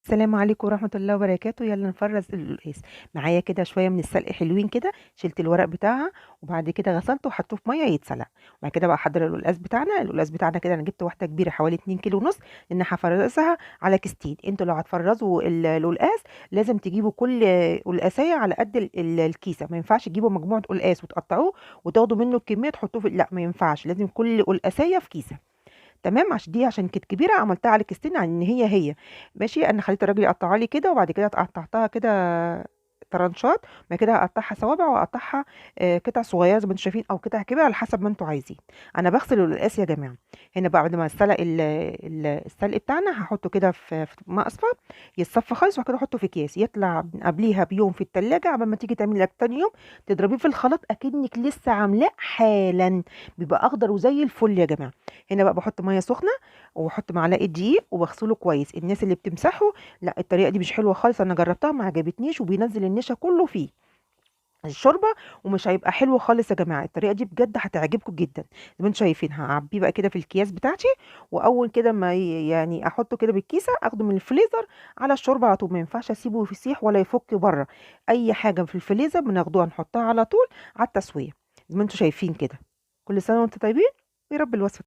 السلام عليكم ورحمة الله وبركاته. يلا نفرز القلقاس. معايا كده شوية من السلق حلوين كده، شلت الورق بتاعها وبعد كده غسلته وحطوه في مية يتسلق. وبعد كده بقى احضر القلقاس بتاعنا كده. انا جبت واحدة كبيرة حوالي 2 كيلو ونص، لان هفرزها على كيستين. انتوا لو هتفرزوا القلقاس لازم تجيبوا كل قلقاسية على قد الكيسة. ما ينفعش تجيبوا مجموعة قلقاس وتقطعوه وتاخدوا منه الكمية تحطوه لا، ما ينفعش، لازم كل قلقاسية في كيسة. تمام، عشان كانت كبيره عملتها على كيستين، عن ان هي ماشي. انا خليت الراجل يقطعها لي كده، وبعد كده قطعتها كده طرنشات. بعد كده هقطعها صوابع واقطعها قطع صغيره زي ما انتم شايفين، او قطع كبيره على حسب ما انتم عايزين. انا بغسل القلقاس يا جماعه. هنا بقى بعد ما السلق السلق بتاعنا هحطه كده في ماء اصفر يتصفى خالص، وبعد كده احطه في اكياس يطلع من قبليها بيوم في التلاجة، قبل ما تيجي تعملي لك تاني يوم تضربيه في الخلاط اكنك لسه عاملاه حالا. بيبقى اخضر وزي الفل يا جماعه. هنا بقى باحط مَيّة سخنة، وباحط معلقة دقيق وباغسله كويس. الناس اللي بتمسحه لأ، الطريقة دي مش حلوة خالص، أنا جربتها ما عجبتنيش، وبينزل النشا كله في الشوربة، ومش هيبقى حلو خالص يا جماعة. الطريقة دي بجد هتعجبكم جدًا. زي ما انتم شايفين هاعبيه بقى كده في الأكياس بتاعتي، وأول كده ما يعني أحطه كده بالكيسة آخده من الفريزر على الشوربة على طول. ما ينفعش أسيبه يسيح ولا يفك برّه. أي حاجة في الفريزر بناخدوها نحطها على طول على التسوية، زي ما انتم شايفين كده. كل سنة وأنتم طيبين، ويا رب الوصفة